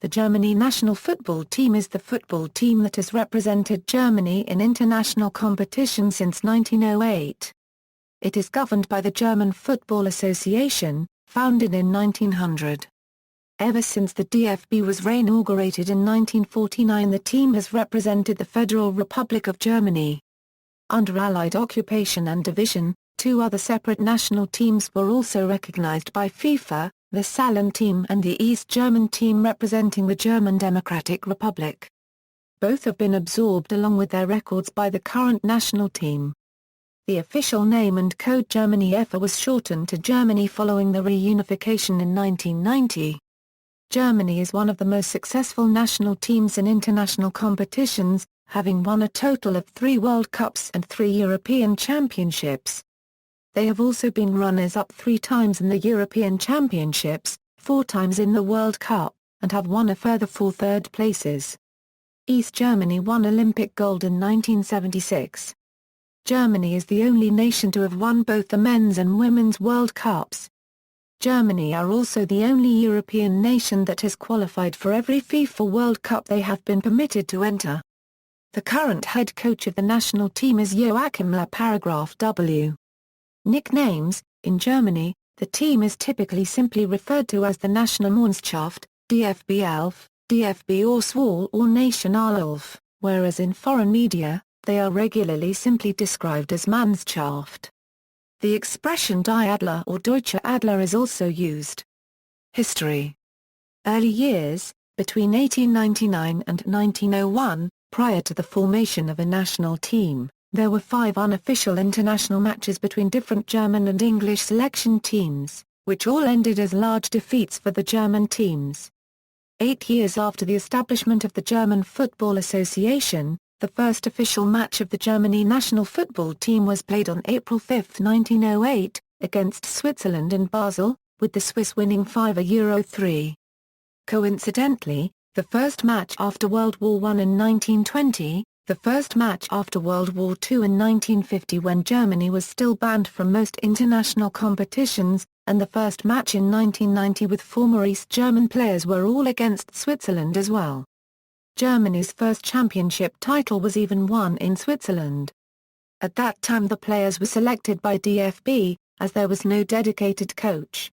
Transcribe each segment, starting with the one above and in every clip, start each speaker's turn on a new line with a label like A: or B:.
A: The Germany national football team is the football team that has represented Germany in international competition since 1908. It is governed by the German Football Association, founded in 1900. Ever since the DFB was reinaugurated in 1949, the team has represented the Federal Republic of Germany. Under Allied occupation and division, two other separate national teams were also recognized by FIFA, the Saarland team and the East German team representing the German Democratic Republic. Both have been absorbed along with their records by the current national team. The official name and code Germany EFA was shortened to Germany following the reunification in 1990. Germany is one of the most successful national teams in international competitions, having won a total of 3 World Cups and 3 European Championships. They have also been runners-up 3 times in the European Championships, 4 times in the World Cup, and have won a further 4 third places. East Germany won Olympic gold in 1976. Germany is the only nation to have won both the men's and women's World Cups. Germany are also the only European nation that has qualified for every FIFA World Cup they have been permitted to enter. The current head coach of the national team is Joachim Löw. W. Nicknames: in Germany, the team is typically simply referred to as the Nationalmannschaft, DFB 11, DFB Auswahl or Nationalelf, whereas in foreign media, they are regularly simply described as Mannschaft. The expression Die Adler or Deutsche Adler is also used. History. Early years: between 1899 and 1901, prior to the formation of a national team, there were 5 unofficial international matches between different German and English selection teams, which all ended as large defeats for the German teams. 8 years after the establishment of the German Football Association, the first official match of the Germany national football team was played on April 5, 1908, against Switzerland in Basel, with the Swiss winning 5-3. Coincidentally, the first match after World War I in 1920, the first match after World War II in 1950 when Germany was still banned from most international competitions, and the first match in 1990 with former East German players were all against Switzerland as well. Germany's first championship title was even won in Switzerland. At that time the players were selected by DFB, as there was no dedicated coach.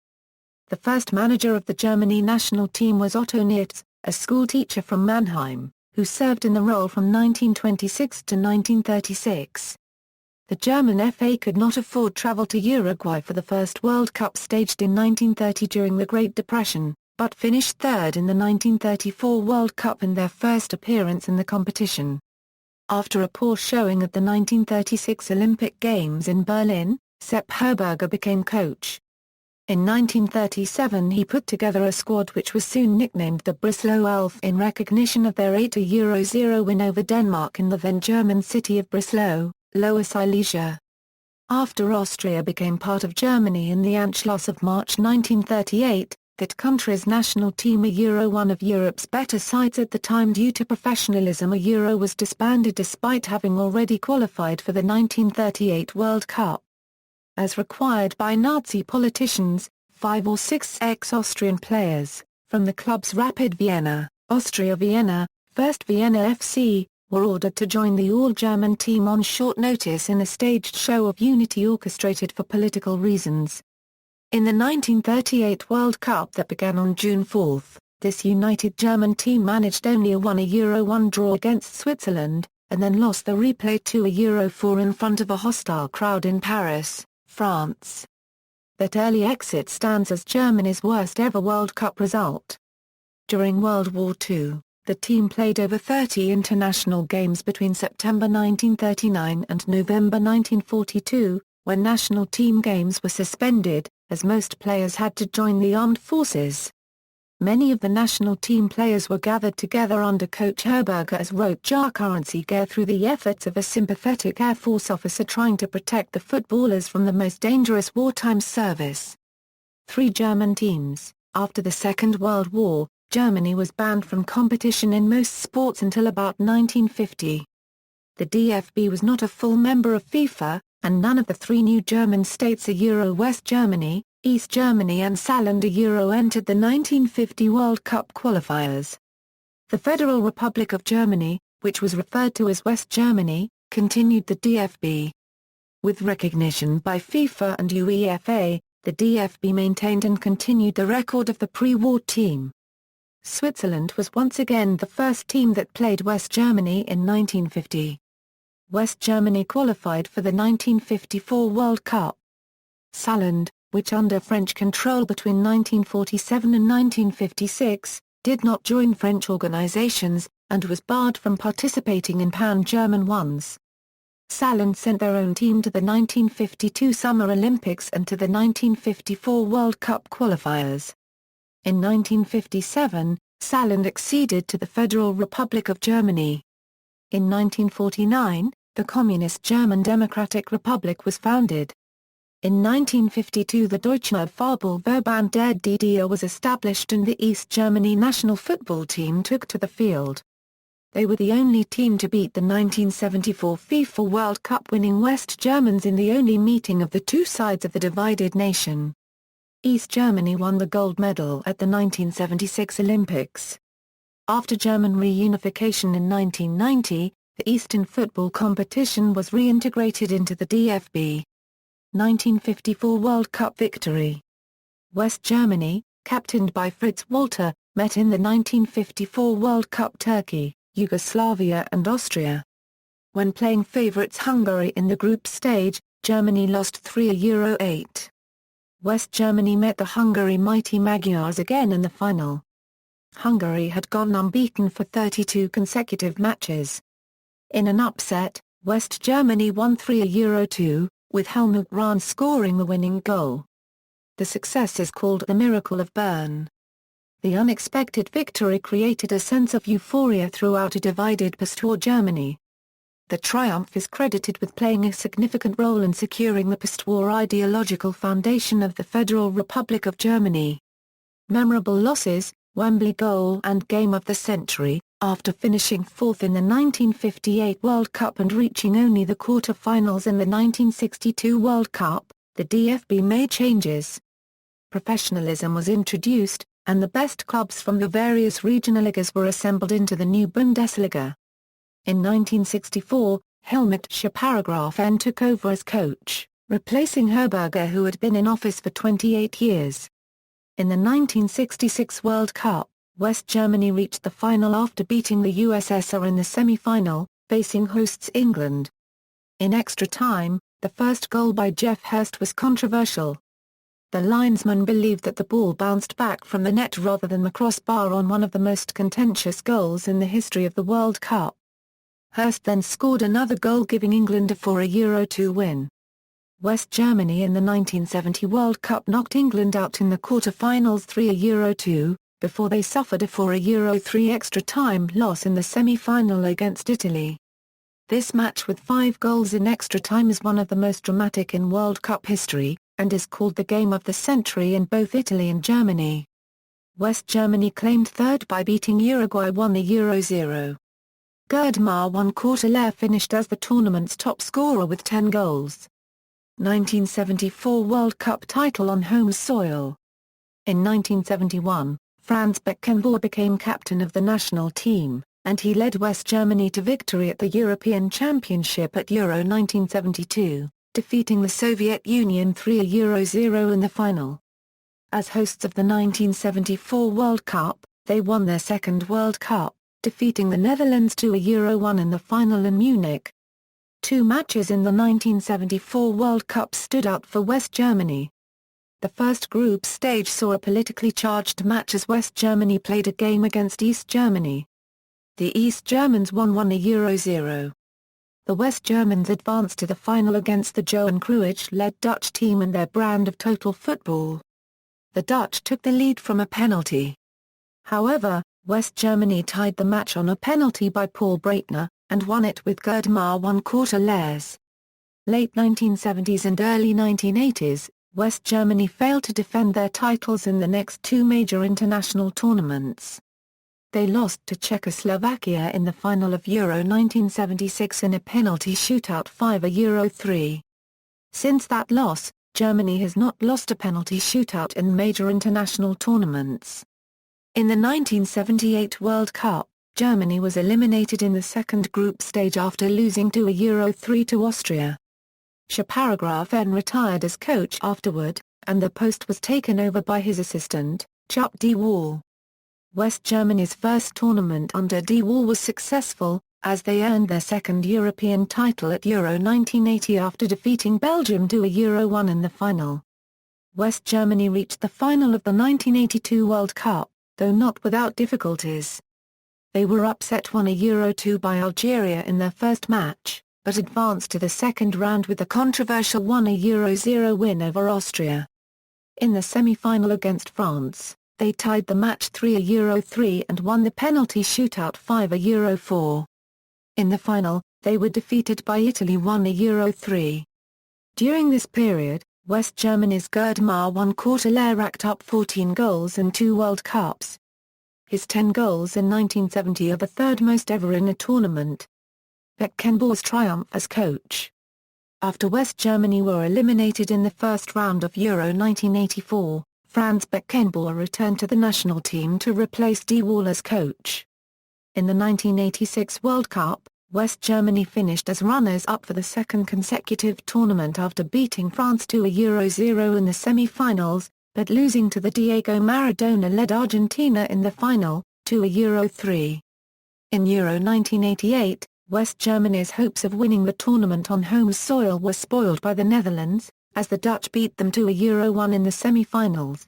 A: The first manager of the Germany national team was Otto Niertz, a schoolteacher from Mannheim, who served in the role from 1926 to 1936. The German FA could not afford travel to Uruguay for the first World Cup staged in 1930 during the Great Depression, but finished third in the 1934 World Cup in their first appearance in the competition. After a poor showing at the 1936 Olympic Games in Berlin, Sepp Herberger became coach. In 1937 he put together a squad which was soon nicknamed the Breslau Elf in recognition of their 8-0 win over Denmark in the then German city of Breslau, Lower Silesia. After Austria became part of Germany in the Anschluss of March 1938, that country's national team, one of Europe's better sides at the time due to professionalism, was disbanded despite having already qualified for the 1938 World Cup. As required by Nazi politicians, 5 or 6 ex-Austrian players, from the clubs Rapid Vienna, Austria Vienna, First Vienna FC, were ordered to join the all-German team on short notice in a staged show of unity orchestrated for political reasons. In the 1938 World Cup that began on June 4, this united German team managed only a 1-1 draw against Switzerland, and then lost the replay 2-4 in front of a hostile crowd in Paris, France. That early exit stands as Germany's worst ever World Cup result. During World War II, the team played over 30 international games between September 1939 and November 1942, when national team games were suspended, as most players had to join the armed forces. Many of the national team players were gathered together under coach Herberger as Rotjahre through the efforts of a sympathetic Air Force officer trying to protect the footballers from the most dangerous wartime service. 3 German teams. After the Second World War, Germany was banned from competition in most sports until about 1950. The DFB was not a full member of FIFA, and none of the 3 new German states, West Germany, East Germany and Saarland, entered the 1950 World Cup qualifiers. The Federal Republic of Germany, which was referred to as West Germany, continued the DFB. With recognition by FIFA and UEFA, the DFB maintained and continued the record of the pre-war team. Switzerland was once again the first team that played West Germany in 1950. West Germany qualified for the 1954 World Cup. Saarland, which under French control between 1947 and 1956, did not join French organizations, and was barred from participating in Pan-German ones. Saarland sent their own team to the 1952 Summer Olympics and to the 1954 World Cup qualifiers. In 1957, Saarland acceded to the Federal Republic of Germany. In 1949, the Communist German Democratic Republic was founded. In 1952 the Deutsche Fußball-Bund der DDR was established and the East Germany national football team took to the field. They were the only team to beat the 1974 FIFA World Cup winning West Germans in the only meeting of the two sides of the divided nation. East Germany won the gold medal at the 1976 Olympics. After German reunification in 1990, the Eastern football competition was reintegrated into the DFB. 1954 World Cup victory. West Germany, captained by Fritz Walter, met in the 1954 World Cup Turkey, Yugoslavia and Austria. When playing favourites Hungary in the group stage, Germany lost 3-8. West Germany met the Hungary mighty Magyars again in the final. Hungary had gone unbeaten for 32 consecutive matches. In an upset, West Germany won 3-2, with Helmut Rahn scoring the winning goal. The success is called the Miracle of Bern. The unexpected victory created a sense of euphoria throughout a divided post-war Germany. The triumph is credited with playing a significant role in securing the post-war ideological foundation of the Federal Republic of Germany. Memorable losses, Wembley goal and game of the century. After finishing fourth in the 1958 World Cup and reaching only the quarter-finals in the 1962 World Cup, the DFB made changes. Professionalism was introduced, and the best clubs from the various regional ligas were assembled into the new Bundesliga. In 1964, Helmut Schaparagraph took over as coach, replacing Herberger, who had been in office for 28 years. In the 1966 World Cup, West Germany reached the final after beating the USSR in the semi-final, facing hosts England. In extra time, the first goal by Jeff Hurst was controversial. The linesman believed that the ball bounced back from the net rather than the crossbar on one of the most contentious goals in the history of the World Cup. Hurst then scored another goal, giving England a 4-2 win. West Germany in the 1970 World Cup knocked England out in the quarter-finals 3-2, before they suffered a 4-3 extra-time loss in the semi-final against Italy. This match with 5 goals in extra time is one of the most dramatic in World Cup history, and is called the game of the century in both Italy and Germany. West Germany claimed third by beating Uruguay 1-0. Gerd Müller finished as the tournament's top scorer with 10 goals. 1974 World Cup title on home soil. In 1971, Franz Beckenbauer became captain of the national team, and he led West Germany to victory at the European Championship at Euro 1972, defeating the Soviet Union 3-0 in the final. As hosts of the 1974 World Cup, they won their second World Cup, defeating the Netherlands 2-1 in the final in Munich. 2 matches in the 1974 World Cup stood out for West Germany. The first group stage saw a politically charged match as West Germany played a game against East Germany. The East Germans won 1-0. The West Germans advanced to the final against the Johan Cruyff-led Dutch team and their brand of total football. The Dutch took the lead from a penalty. However, West Germany tied the match on a penalty by Paul Breitner, and won it with Gerd Müller 1/4. Late 1970s and early 1980s, West Germany failed to defend their titles in the next 2 major international tournaments. They lost to Czechoslovakia in the final of Euro 1976 in a penalty shootout 5-3. Since that loss, Germany has not lost a penalty shootout in major international tournaments. In the 1978 World Cup, Germany was eliminated in the second group stage after losing to a Euro 3 to Austria. N retired as coach afterward, and the post was taken over by his assistant, Chuck de Waal. West Germany's first tournament under de Waal was successful, as they earned their second European title at Euro 1980 after defeating Belgium to a Euro 1 in the final. West Germany reached the final of the 1982 World Cup, though not without difficulties. They were upset 1 a Euro 2 by Algeria in their first match, but advanced to the second round with the controversial 1 a Euro 0 win over Austria. In the semi-final against France, they tied the match 3 a Euro 3 and won the penalty shootout 5 a Euro 4. In the final, they were defeated by Italy 1 a Euro 3. During this period, West Germany's Gerd Courteler racked up 14 goals in 2 World Cups. His 10 goals in 1970 are the third most ever in a tournament. Beckenbauer's triumph as coach. After West Germany were eliminated in the first round of Euro 1984, Franz Beckenbauer returned to the national team to replace de Waal as coach. In the 1986 World Cup, West Germany finished as runners-up for the second consecutive tournament after beating France to a Euro 0 in the semi-finals, but losing to the Diego Maradona-led Argentina in the final, 2 a Euro 3. In Euro 1988, West Germany's hopes of winning the tournament on home soil were spoiled by the Netherlands, as the Dutch beat them to a Euro 1 in the semi-finals.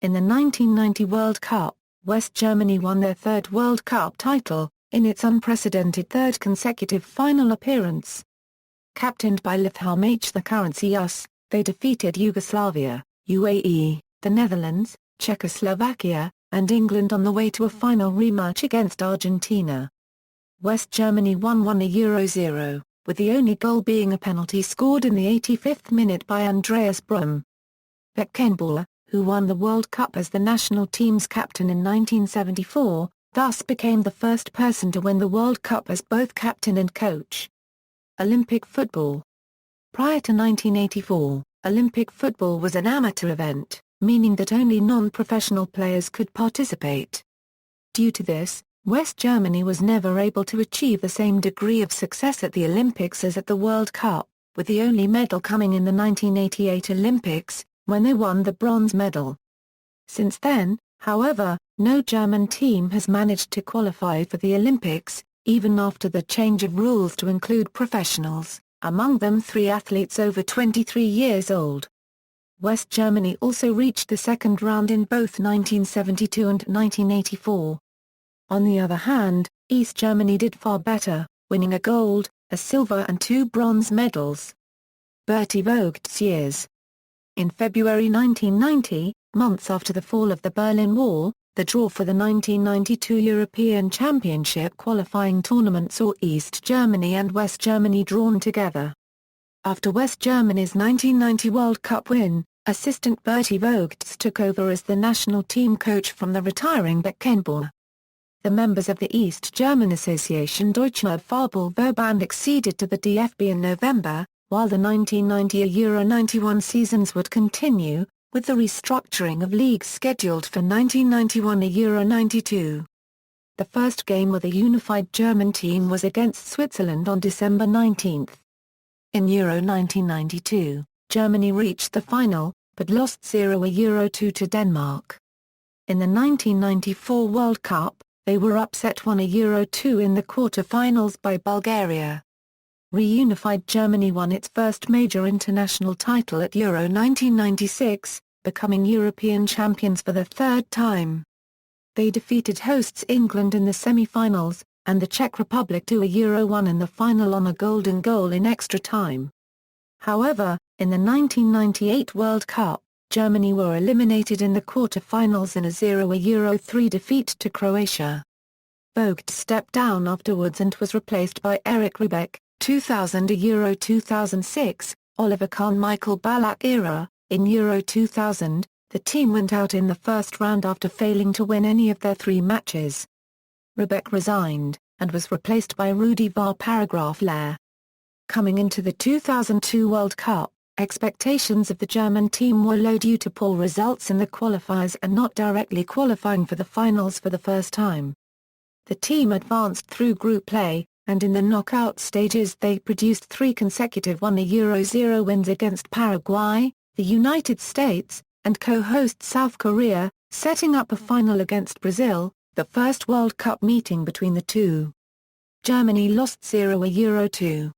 A: In the 1990 World Cup, West Germany won their third World Cup title, in its unprecedented third consecutive final appearance. Captained by Lothar Matthäus the currency US, they defeated Yugoslavia, UAE, the Netherlands, Czechoslovakia, and England on the way to a final rematch against Argentina. West Germany won 1 a Euro 0, with the only goal being a penalty scored in the 85th minute by Andreas Brüm. Beckenbauer, who won the World Cup as the national team's captain in 1974, thus became the first person to win the World Cup as both captain and coach. Olympic football. Prior to 1984, Olympic football was an amateur event, meaning that only non-professional players could participate. Due to this, West Germany was never able to achieve the same degree of success at the Olympics as at the World Cup, with the only medal coming in the 1988 Olympics, when they won the bronze medal. Since then, however, no German team has managed to qualify for the Olympics, even after the change of rules to include professionals, among them 3 athletes over 23 years old. West Germany also reached the second round in both 1972 and 1984. On the other hand, East Germany did far better, winning a gold, a silver and 2 bronze medals. Bertie Vogt's years. In February 1990, months after the fall of the Berlin Wall, the draw for the 1992 European Championship qualifying tournament saw East Germany and West Germany drawn together. After West Germany's 1990 World Cup win, assistant Bertie Vogts took over as the national team coach from the retiring Beckenbauer. The members of the East German Association Deutscher Fußball-Bund acceded to the DFB in November, while the 1990 Euro 91 seasons would continue, with the restructuring of leagues scheduled for 1991 Euro 92. The first game with a unified German team was against Switzerland on December 19. In Euro 1992, Germany reached the final, but lost 0 Euro 2 to Denmark. In the 1994 World Cup, they were upset 1 Euro 2 in the quarter-finals by Bulgaria. Reunified Germany won its first major international title at Euro 1996, becoming European champions for the third time. They defeated hosts England in the semi-finals, and the Czech Republic to a Euro 1 in the final on a golden goal in extra time. However, in the 1998 World Cup, Germany were eliminated in the quarter-finals in a 0 Euro 3 defeat to Croatia. Vogt stepped down afterwards and was replaced by Eric Ribbeck. 2000 Euro 2006, Oliver Kahn-Michael Ballack era. In Euro 2000, the team went out in the first round after failing to win any of their 3 matches. Ribbeck resigned, and was replaced by Rudi Lair. Coming into the 2002 World Cup, expectations of the German team were low due to poor results in the qualifiers and not directly qualifying for the finals for the first time. The team advanced through group play, and in the knockout stages they produced 3 consecutive 1-0 wins against Paraguay, the United States, and co-host South Korea, setting up a final against Brazil, the first World Cup meeting between the two. Germany lost 0-2.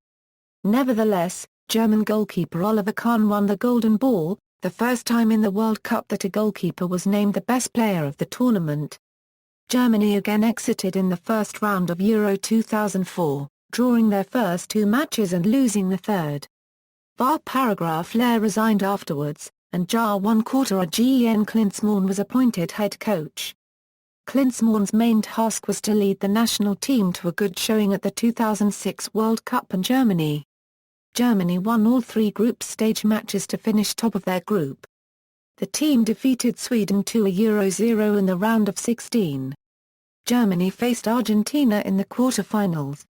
A: Nevertheless, German goalkeeper Oliver Kahn won the Golden Ball, the first time in the World Cup that a goalkeeper was named the best player of the tournament. Germany again exited in the first round of Euro 2004, drawing their first 2 matches and losing the third. VAR paragraph Löw resigned afterwards, and Joachim Klinsmann was appointed head coach. Klinsmann's main task was to lead the national team to a good showing at the 2006 World Cup in Germany. Germany won all 3 group stage matches to finish top of their group. The team defeated Sweden 2-0 in the round of 16. Germany faced Argentina in the quarter-finals.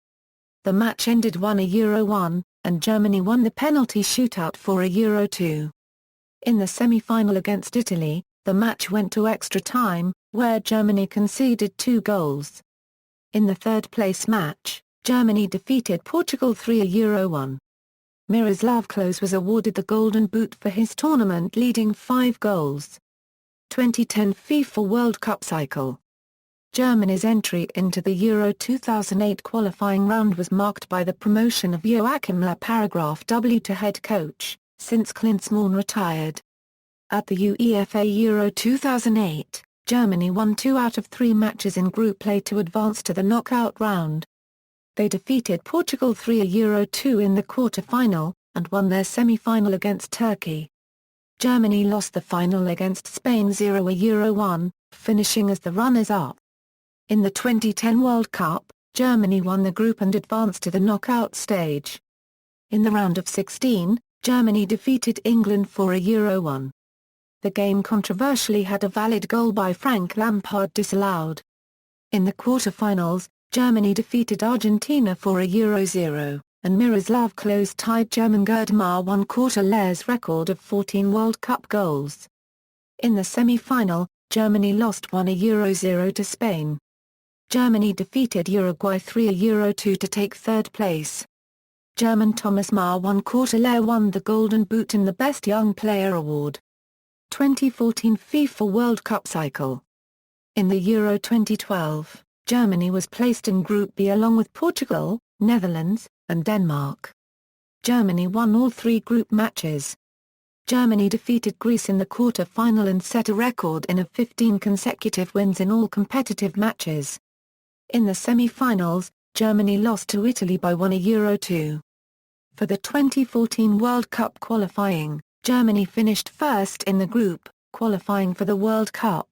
A: The match ended 1-1, and Germany won the penalty shootout 4-2. In the semi-final against Italy, the match went to extra time, where Germany conceded 2 goals. In the third-place match, Germany defeated Portugal 3-1. Miroslav Klose was awarded the Golden Boot for his tournament-leading 5 goals. 2010 FIFA World Cup cycle. Germany's entry into the Euro 2008 qualifying round was marked by the promotion of Joachim Löw paragraph W to head coach, since Klinsmann retired. At the UEFA Euro 2008, Germany won 2 out of 3 matches in group play to advance to the knockout round. They defeated Portugal 3-2 in the quarter-final, and won their semi-final against Turkey. Germany lost the final against Spain 0-1, finishing as the runners-up. In the 2010 World Cup, Germany won the group and advanced to the knockout stage. In the round of 16, Germany defeated England 4-1. The game controversially had a valid goal by Frank Lampard disallowed. In the quarter-finals, Germany defeated Argentina 4-0, and Miroslav Klose tied German Gerd Löw's record of 14 World Cup goals. In the semi-final, Germany lost 1-0 to Spain. Germany defeated Uruguay 3-2 to take third place. German Thomas Löw won the Golden Boot in the Best Young Player award. 2014 FIFA World Cup cycle. In the Euro 2012, Germany was placed in Group B along with Portugal, Netherlands, and Denmark. Germany won all 3 group matches. Germany defeated Greece in the quarter-final and set a record of 15 consecutive wins in all competitive matches. In the semi-finals, Germany lost to Italy by 1-2. For the 2014 World Cup qualifying, Germany finished first in the group, qualifying for the World Cup.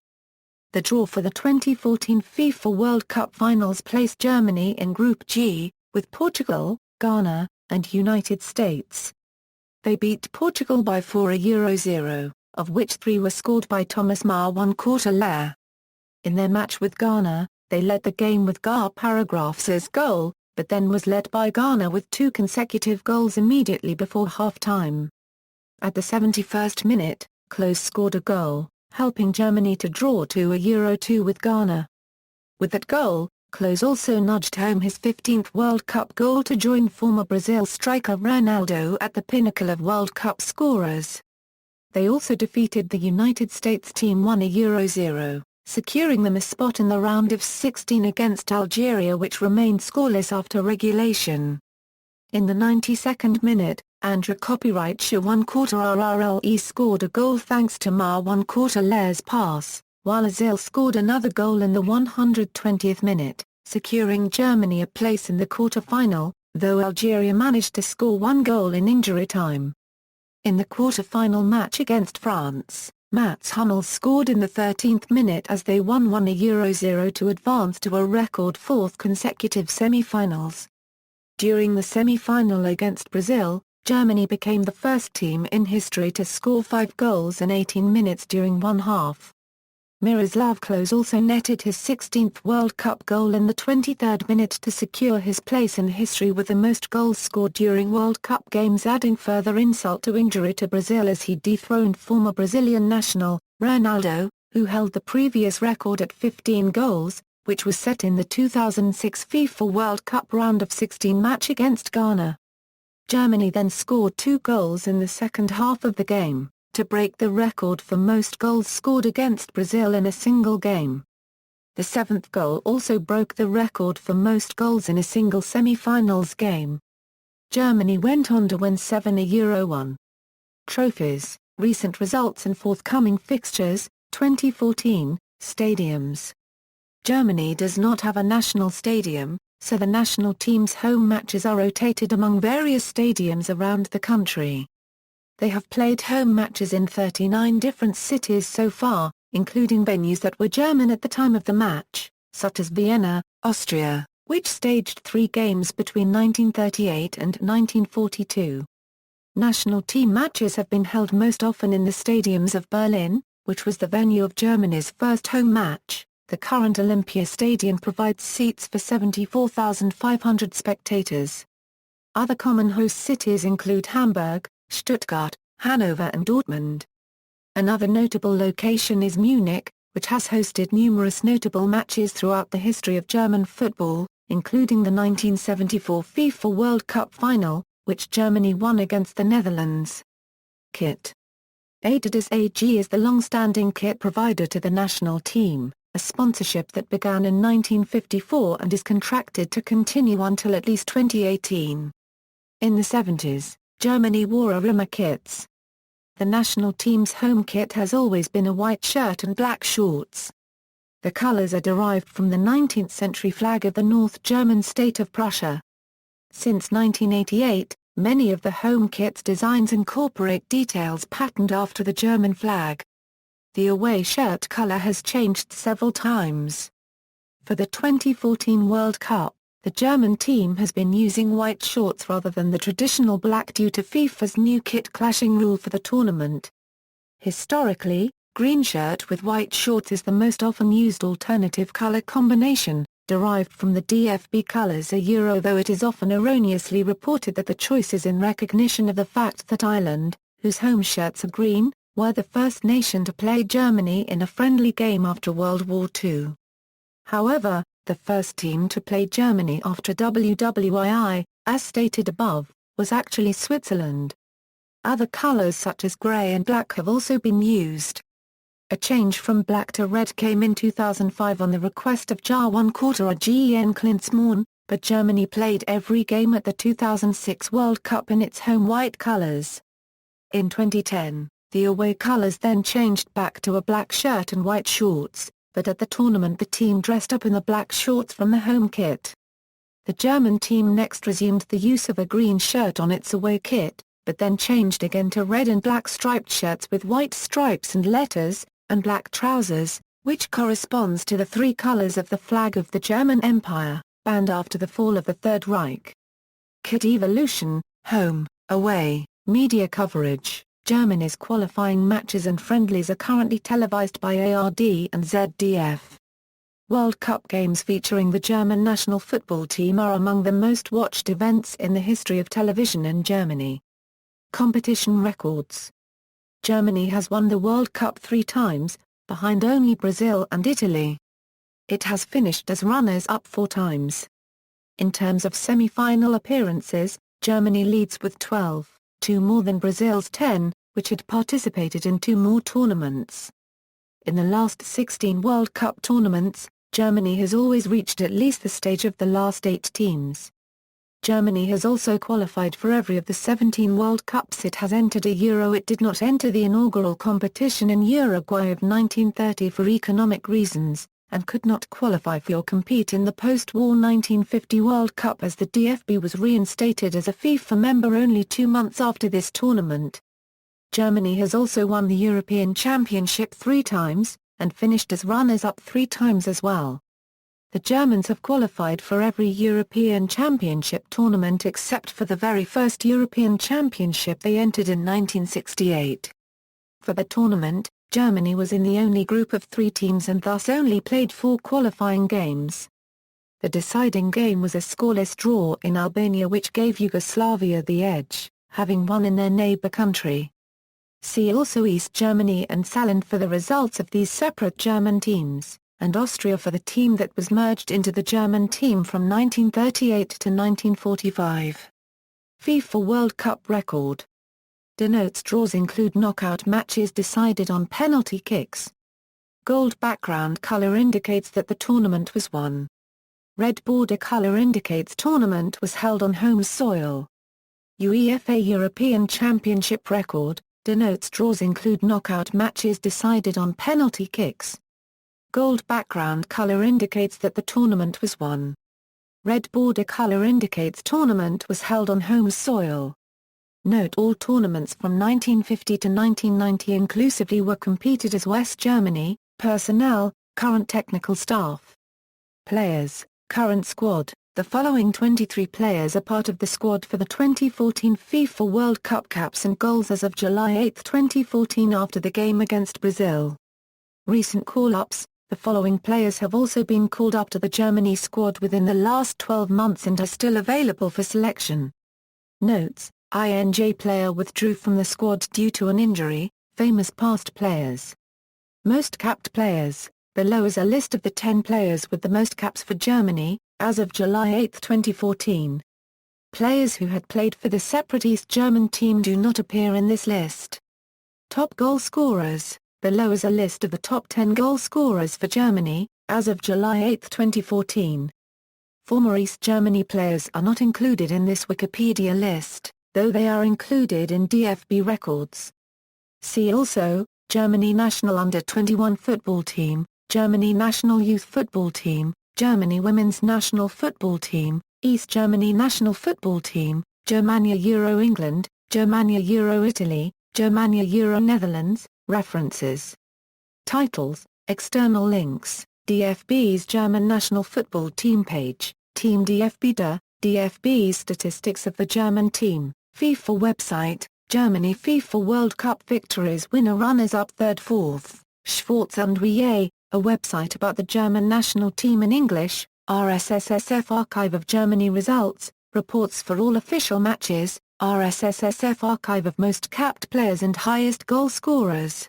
A: The draw for the 2014 FIFA World Cup finals placed Germany in Group G, with Portugal, Ghana, and United States. They beat Portugal by 4-0, of which 3 were scored by Thomas Löw. In their match with Ghana, they led the game with Paragraph's goal, but then was led by Ghana with 2 consecutive goals immediately before half-time. At the 71st minute, Klose scored a goal, helping Germany to draw 2-2 with Ghana. With that goal, Klose also nudged home his 15th World Cup goal to join former Brazil striker Ronaldo at the pinnacle of World Cup scorers. They also defeated the United States team 1-0, securing them a spot in the round of 16 against Algeria, which remained scoreless after regulation. In the 92nd minute, Andra Copyright Rrle scored a goal thanks to Lew's pass, while Ozil scored another goal in the 120th minute, securing Germany a place in the quarter-final, though Algeria managed to score 1 goal in injury time. In the quarter-final match against France, Mats Hummels scored in the 13th minute as they won 1-0 to advance to a record 4th consecutive semi-finals. During the semi-final against Brazil, Germany became the first team in history to score 5 goals in 18 minutes during one half. Miroslav Klose also netted his 16th World Cup goal in the 23rd minute to secure his place in history with the most goals scored during World Cup games, adding further insult to injury to Brazil as he dethroned former Brazilian national, Ronaldo, who held the previous record at 15 goals, which was set in the 2006 FIFA World Cup round of 16 match against Ghana. Germany then scored 2 goals in the second half of the game, to break the record for most goals scored against Brazil in a single game. The 7th goal also broke the record for most goals in a single semi-finals game. Germany went on to win 7 Euro 1 trophies, recent results and forthcoming fixtures, 2014, stadiums. Germany does not have a national stadium, so the national team's home matches are rotated among various stadiums around the country. They have played home matches in 39 different cities so far, including venues that were German at the time of the match, such as Vienna, Austria, which staged 3 games between 1938 and 1942. National team matches have been held most often in the stadiums of Berlin, which was the venue of Germany's first home match. The current Olympia Stadium provides seats for 74,500 spectators. Other common host cities include Hamburg, Stuttgart, Hanover and Dortmund. Another notable location is Munich, which has hosted numerous notable matches throughout the history of German football, including the 1974 FIFA World Cup final, which Germany won against the Netherlands. Kit. Adidas AG is the long-standing kit provider to the national team, a sponsorship that began in 1954 and is contracted to continue until at least 2018. In the 70s, Germany wore Arima kits. The national team's home kit has always been a white shirt and black shorts. The colors are derived from the 19th century flag of the North German state of Prussia. Since 1988, many of the home kit's designs incorporate details patterned after the German flag. The away shirt color has changed several times. For the 2014 World Cup, the German team has been using white shorts rather than the traditional black due to FIFA's new kit clashing rule for the tournament. Historically, green shirt with white shorts is the most often used alternative color combination, derived from the DFB colors though it is often erroneously reported that the choice is in recognition of the fact that Ireland, whose home shirts are green, were the first nation to play Germany in a friendly game after World War II. However, the first team to play Germany after WWII, as stated above, was actually Switzerland. Other colors such as grey and black have also been used. A change from black to red came in 2005 on the request of Jawan Quarterer Gen Klinsmann, but Germany played every game at the 2006 World Cup in its home white colors. In 2010, the away colors then changed back to a black shirt and white shorts, but at the tournament the team dressed up in the black shorts from the home kit. The German team next resumed the use of a green shirt on its away kit, but then changed again to red and black striped shirts with white stripes and letters, and black trousers, which corresponds to the 3 colors of the flag of the German Empire, banned after the fall of the Third Reich. Kit evolution, home, away, media coverage. Germany's qualifying matches and friendlies are currently televised by ARD and ZDF. World Cup games featuring the German national football team are among the most watched events in the history of television in Germany. Competition records. Germany has won the World Cup 3 times, behind only Brazil and Italy. It has finished as runners-up 4 times. In terms of semi-final appearances, Germany leads with 12. 2 more than Brazil's 10, which had participated in 2 more tournaments. In the last 16 World Cup tournaments, Germany has always reached at least the stage of the last 8 teams. Germany has also qualified for every of the 17 World Cups it has entered. It did not enter the inaugural competition in Uruguay of 1930 for economic reasons, and could not qualify for or compete in the post-war 1950 World Cup as the DFB was reinstated as a FIFA member only 2 months after this tournament. Germany has also won the European Championship 3 times, and finished as runners-up 3 times as well. The Germans have qualified for every European Championship tournament except for the very first European Championship they entered in 1968. For the tournament, Germany was in the only group of 3 teams and thus only played 4 qualifying games. The deciding game was a scoreless draw in Albania, which gave Yugoslavia the edge, having won in their neighbor country. See also East Germany and Saarland for the results of these separate German teams. and Austria for the team that was merged into the German team from 1938 to 1945. FIFA World Cup record. Denotes draws include knockout matches decided on penalty kicks. Gold background color indicates that the tournament was won. Red border color indicates tournament was held on home soil. UEFA European Championship record, denotes draws include knockout matches decided on penalty kicks. Gold background color indicates that the tournament was won. Red border color indicates tournament was held on home soil. Note all tournaments from 1950 to 1990 inclusively were competed as West Germany. Personnel, current technical staff. Players, current squad. The following 23 players are part of the squad for the 2014 FIFA World Cup. Caps and goals as of July 8, 2014 after the game against Brazil. Recent call-ups. The following players have also been called up to the Germany squad within the last 12 months and are still available for selection. Notes: INJ player withdrew from the squad due to an injury. Famous past players. Most capped players. Below is a list of the 10 players with the most caps for Germany, as of July 8, 2014. Players who had played for the separate East German team do not appear in this list. Top goal scorers. Below is a list of the top 10 goal scorers for Germany, as of July 8, 2014. Former East Germany players are not included in this Wikipedia list, though they are included in DFB records. See also, Germany national under-21 football team, Germany national youth football team, Germany women's national football team, East Germany national football team, Germania Euro England, Germania Euro Italy, Germania Euro Netherlands. References. Titles, external links, DFB's German national football team page, Team DFB. DFB's statistics of the German team, FIFA website, Germany FIFA World Cup victories winner runners-up 3rd 4th, Schwarz und Rie, a website about the German national team in English, RSSSF archive of Germany results, reports for all official matches, RSSSF archive of most capped players and highest goal scorers.